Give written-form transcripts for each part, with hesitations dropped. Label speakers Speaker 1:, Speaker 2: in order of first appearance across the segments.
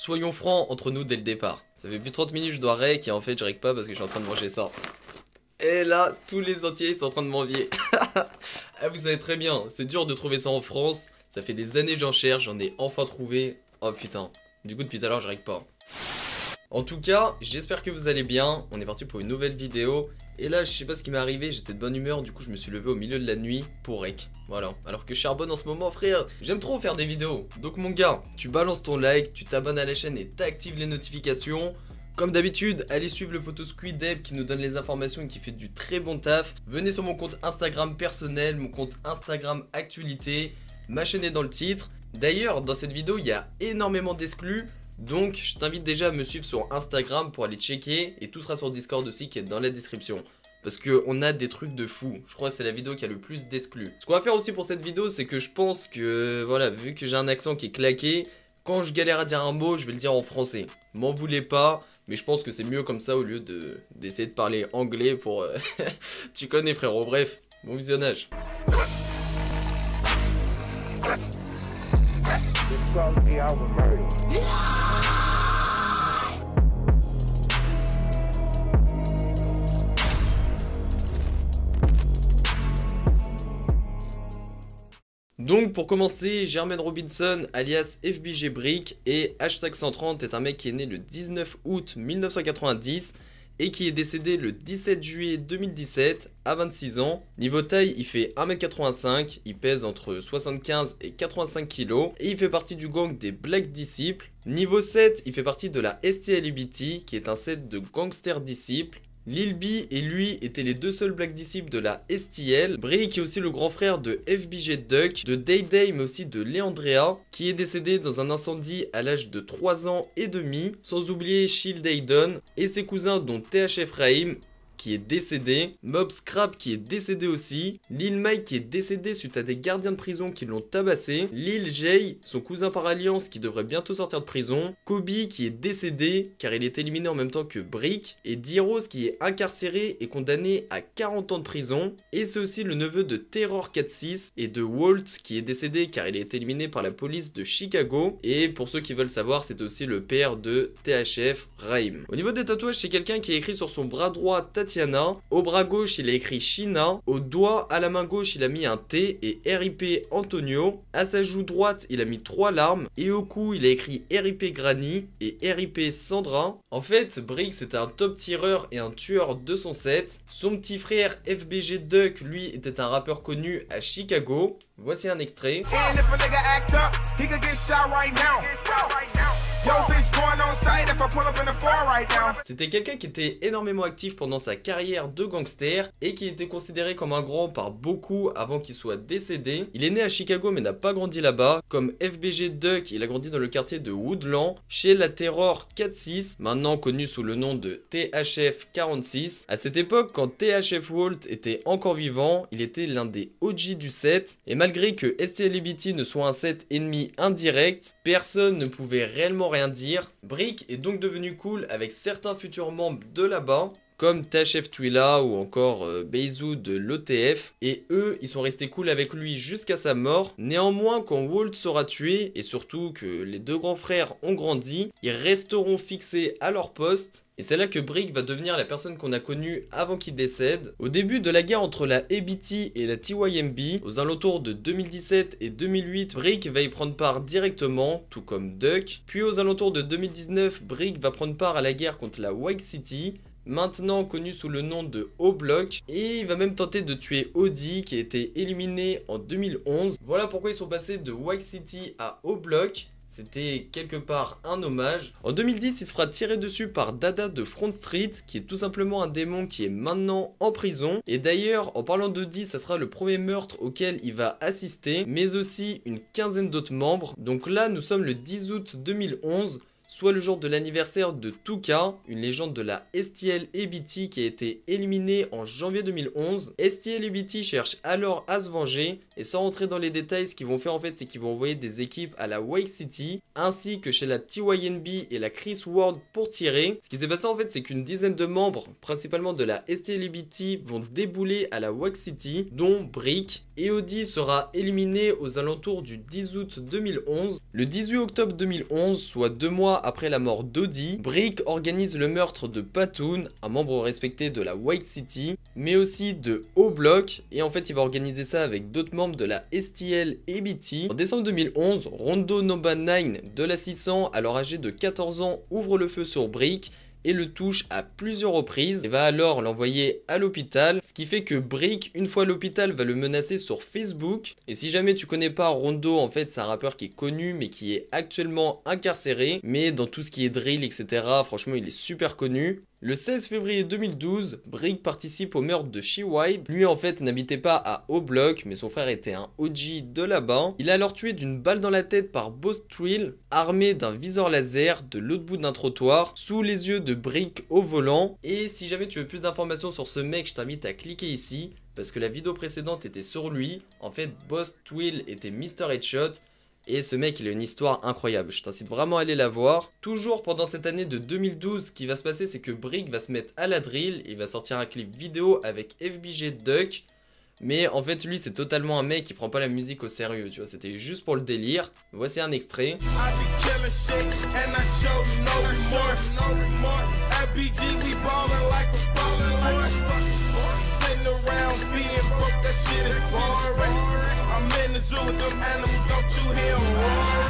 Speaker 1: soyons francs entre nous dès le départ. Ça fait plus de 30 minutes que je dois rec et en fait je rec pas parce que je suis en train de manger ça. Et là, tous les entiers sont en train de m'envier. Ah, vous savez très bien, c'est dur de trouver ça en France. Ça fait des années que j'en cherche, j'en ai enfin trouvé. Oh putain, du coup depuis tout à l'heure je rec pas. En tout cas, j'espère que vous allez bien. On est parti pour une nouvelle vidéo. Et là, je sais pas ce qui m'est arrivé, j'étais de bonne humeur, du coup je me suis levé au milieu de la nuit pour rec. Voilà, alors que je charbonne en ce moment, frère. J'aime trop faire des vidéos. Donc mon gars, tu balances ton like, tu t'abonnes à la chaîne et t'actives les notifications. Comme d'habitude, allez suivre le poteau Squideb qui nous donne les informations et qui fait du très bon taf. Venez sur mon compte Instagram personnel, mon compte Instagram actualité. Ma chaîne est dans le titre. D'ailleurs, dans cette vidéo, il y a énormément d'exclus. Donc, je t'invite déjà à me suivre sur Instagram pour aller checker. Et tout sera sur Discord aussi qui est dans la description. Parce qu'on a des trucs de fou. Je crois que c'est la vidéo qui a le plus d'exclus. Ce qu'on va faire aussi pour cette vidéo, c'est que je pense que, voilà, vu que j'ai un accent qui est claqué, quand je galère à dire un mot, je vais le dire en français. M'en voulez pas, mais je pense que c'est mieux comme ça au lieu d'essayer de parler anglais pour... Tu connais frérot, bref, bon visionnage. Donc pour commencer, Jermaine Robinson alias FBG Brick et hashtag 130 est un mec qui est né le 19 août 1990 et qui est décédé le 17 juillet 2017 à 26 ans. Niveau taille, il fait 1m85, il pèse entre 75 et 85 kg et il fait partie du gang des Black Disciples. Niveau 7, il fait partie de la STLBT qui est un set de gangsters disciples. Lil B et lui étaient les deux seuls Black Disciples de la STL. Brick est aussi le grand frère de FBG Duck, de Day Day mais aussi de Leandrea, qui est décédé dans un incendie à l'âge de 3 ans et demi. Sans oublier Shield Aiden et ses cousins dont THF Raim, qui est décédé, Mob Scrap qui est décédé aussi, Lil Mike qui est décédé suite à des gardiens de prison qui l'ont tabassé, Lil Jay, son cousin par alliance qui devrait bientôt sortir de prison, Kobe qui est décédé car il est éliminé en même temps que Brick, et D-Rose qui est incarcéré et condamné à 40 ans de prison, et c'est aussi le neveu de Terror 46 et de Walt qui est décédé car il est éliminé par la police de Chicago, et pour ceux qui veulent savoir c'est aussi le père de THF Raim. Au niveau des tatouages, c'est quelqu'un qui a écrit sur son bras droit Tatiana, au bras gauche il a écrit China, au doigt à la main gauche il a mis un T et RIP Antonio, à sa joue droite il a mis 3 larmes et au cou il a écrit RIP Granny et RIP Sandra. En fait Brick c'était un top tireur et un tueur de son set. Son petit frère FBG Duck lui était un rappeur connu à Chicago. Voici un extrait. C'était quelqu'un qui était énormément actif pendant sa carrière de gangster et qui était considéré comme un grand par beaucoup avant qu'il soit décédé. Il est né à Chicago mais n'a pas grandi là-bas. Comme FBG Duck, il a grandi dans le quartier de Woodland chez la Terror 46, maintenant connu sous le nom de THF 46. À cette époque, quand THF Walt était encore vivant, il était l'un des OG du set et malgré que STLBT ne soit un set ennemi indirect, personne ne pouvait réellement rien dire. Brick est donc devenu cool avec certains futurs membres de là-bas, comme THF Twila ou encore Beizou de l'OTF, et eux ils sont restés cool avec lui jusqu'à sa mort. Néanmoins quand Walt sera tué et surtout que les deux grands frères ont grandi, ils resteront fixés à leur poste. Et c'est là que Brick va devenir la personne qu'on a connue avant qu'il décède. Au début de la guerre entre la ABT et la TYMB, aux alentours de 2017 et 2008, Brick va y prendre part directement, tout comme Duck. Puis aux alentours de 2019, Brick va prendre part à la guerre contre la White City, maintenant connu sous le nom de O-Block, et il va même tenter de tuer Audi qui a été éliminé en 2011. Voilà pourquoi ils sont passés de White City à O-Block. C'était quelque part un hommage. En 2010, il se fera tirer dessus par Dada de Front Street, qui est tout simplement un démon qui est maintenant en prison. Et d'ailleurs, en parlant d'Audi, ça sera le premier meurtre auquel il va assister, mais aussi une quinzaine d'autres membres. Donc là, nous sommes le 10 août 2011. Soit le jour de l'anniversaire de Tuka, une légende de la STL-ABT qui a été éliminée en janvier 2011. STL-ABT cherche alors à se venger, et sans rentrer dans les détails, ce qu'ils vont faire en fait, c'est qu'ils vont envoyer des équipes à la Wake City, ainsi que chez la TYNB et la Chris Ward pour tirer. Ce qui s'est passé en fait, c'est qu'une dizaine de membres, principalement de la STL-ABT, vont débouler à la Wake City, dont Brick, et Audi sera éliminé aux alentours du 10 août 2011. Le 18 octobre 2011, soit 2 mois mois après la mort d'Audi, Brick organise le meurtre de Patoon, un membre respecté de la White City, mais aussi de O-Block, et en fait il va organiser ça avec d'autres membres de la STL et BT. En décembre 2011, Rondo Number 9 de la 600, alors âgé de 14 ans, ouvre le feu sur Brick et le touche à plusieurs reprises et va alors l'envoyer à l'hôpital, ce qui fait que Brick, une fois à l'hôpital, va le menacer sur Facebook. Et si jamais tu connais pas Rondo, en fait c'est un rappeur qui est connu mais qui est actuellement incarcéré, mais dans tout ce qui est drill etc, franchement il est super connu. Le 16 février 2012, Brick participe au meurtre de She White. Lui en fait n'habitait pas à O-Block, mais son frère était un OG de là-bas. Il est alors tué d'une balle dans la tête par Boss Twill, armé d'un viseur laser de l'autre bout d'un trottoir, sous les yeux de Brick au volant. Et si jamais tu veux plus d'informations sur ce mec, je t'invite à cliquer ici, parce que la vidéo précédente était sur lui. En fait, Boss Twill était Mr. Headshot. Et ce mec, il a une histoire incroyable. Je t'incite vraiment à aller la voir. Toujours pendant cette année de 2012, ce qui va se passer, c'est que Brick va se mettre à la drill. Il va sortir un clip vidéo avec FBG Duck. Mais en fait, lui, c'est totalement un mec qui prend pas la musique au sérieux, tu vois. C'était juste pour le délire. Voici un extrait.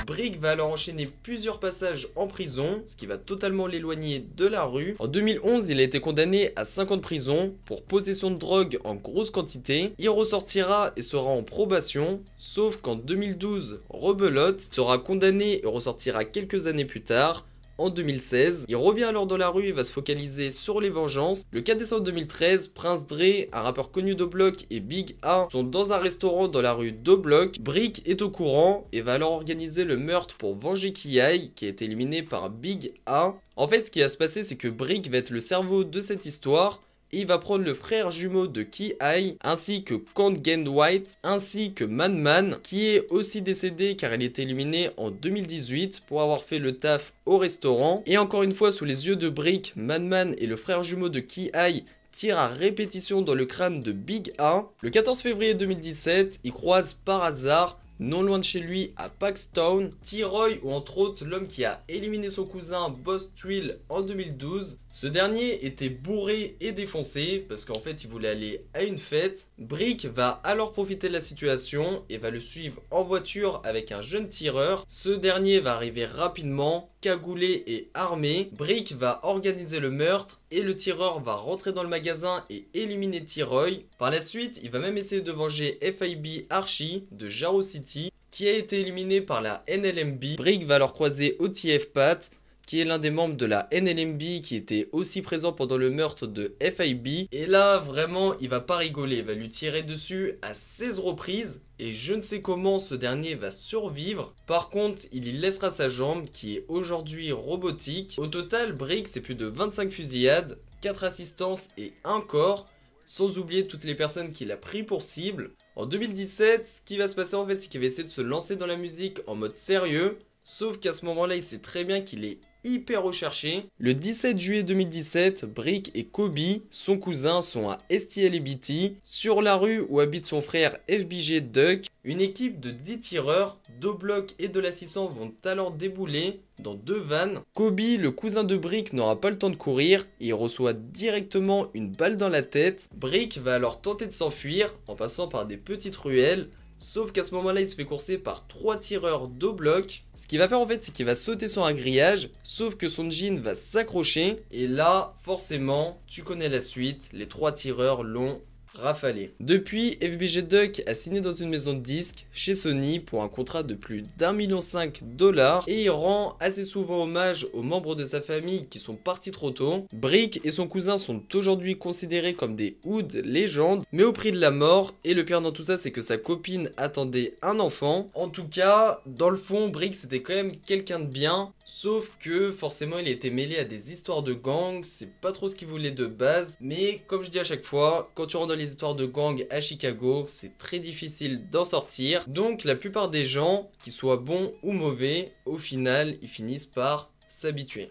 Speaker 1: Brick va alors enchaîner plusieurs passages en prison, ce qui va totalement l'éloigner de la rue. En 2011, il a été condamné à 5 ans de prison pour possession de drogue en grosse quantité. Il ressortira et sera en probation, sauf qu'en 2012, rebelote, sera condamné et ressortira quelques années plus tard. En 2016, il revient alors dans la rue et va se focaliser sur les vengeances. Le 4 décembre 2013, Prince Dre, un rappeur connu d'O-Block, et Big A sont dans un restaurant dans la rue d'O-Block. Brick est au courant et va alors organiser le meurtre pour venger Ki-Ai, qui a été éliminé par Big A. En fait, ce qui va se passer, c'est que Brick va être le cerveau de cette histoire. Et il va prendre le frère jumeau de Ki-Ai, ainsi que Kang White, ainsi que Man, qui est aussi décédé car il était éliminé en 2018 pour avoir fait le taf au restaurant. Et encore une fois, sous les yeux de Brick, Man et le frère jumeau de Ki-Ai tire à répétition dans le crâne de Big A. Le 14 février 2017, il croise par hasard, non loin de chez lui, à Paxton, T-Roy ou entre autres l'homme qui a éliminé son cousin Boss Twill en 2012. Ce dernier était bourré et défoncé parce qu'en fait il voulait aller à une fête. Brick va alors profiter de la situation et va le suivre en voiture avec un jeune tireur. Ce dernier va arriver rapidement, cagoulé et armé. Brick va organiser le meurtre et le tireur va rentrer dans le magasin et éliminer T-Roy. Par la suite, il va même essayer de venger FIB Archie de Jaro City qui a été éliminé par la NLMB. Brick va alors croiser OTF Pat, qui est l'un des membres de la NLMB qui était aussi présent pendant le meurtre de FIB. Et là, vraiment, il va pas rigoler. Il va lui tirer dessus à 16 reprises. Et je ne sais comment ce dernier va survivre. Par contre, il y laissera sa jambe qui est aujourd'hui robotique. Au total, Brick, c'est plus de 25 fusillades, 4 assistances et 1 corps. Sans oublier toutes les personnes qu'il a pris pour cible. En 2017, ce qui va se passer en fait, c'est qu'il va essayer de se lancer dans la musique en mode sérieux. Sauf qu'à ce moment-là, il sait très bien qu'il est hyper recherché. Le 17 juillet 2017, Brick et Kobe, son cousin, sont à STL et BT, sur la rue où habite son frère FBG Duck. Une équipe de 10 tireurs, d'O-Block et de la 600 vont alors débouler dans 2 vannes. Kobe, le cousin de Brick, n'aura pas le temps de courir et il reçoit directement une balle dans la tête. Brick va alors tenter de s'enfuir en passant par des petites ruelles. Sauf qu'à ce moment-là, il se fait courser par 3 tireurs d'O-Block. Ce qu'il va faire en fait, c'est qu'il va sauter sur un grillage. Sauf que son jean va s'accrocher. Et là, forcément, tu connais la suite. Les 3 tireurs l'ont rafalé. Depuis, FBG Duck a signé dans une maison de disques chez Sony pour un contrat de plus d'1,5 million $ et il rend assez souvent hommage aux membres de sa famille qui sont partis trop tôt. Brick et son cousin sont aujourd'hui considérés comme des hood légendes, mais au prix de la mort. Et le pire dans tout ça, c'est que sa copine attendait un enfant. En tout cas, dans le fond, Brick c'était quand même quelqu'un de bien. Sauf que forcément il était mêlé à des histoires de gang, c'est pas trop ce qu'il voulait de base. Mais comme je dis à chaque fois, quand tu rentres dans les histoires de gang à Chicago, c'est très difficile d'en sortir. Donc la plupart des gens, qu'ils soient bons ou mauvais, au final ils finissent par s'habituer.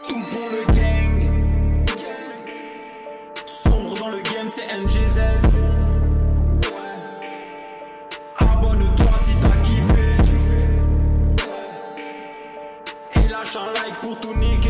Speaker 2: Tout pour le gang. Sombre dans le game, c'est MGZ. Abonne-toi si t'as kiffé. Et la lâche un like pour tout niquer.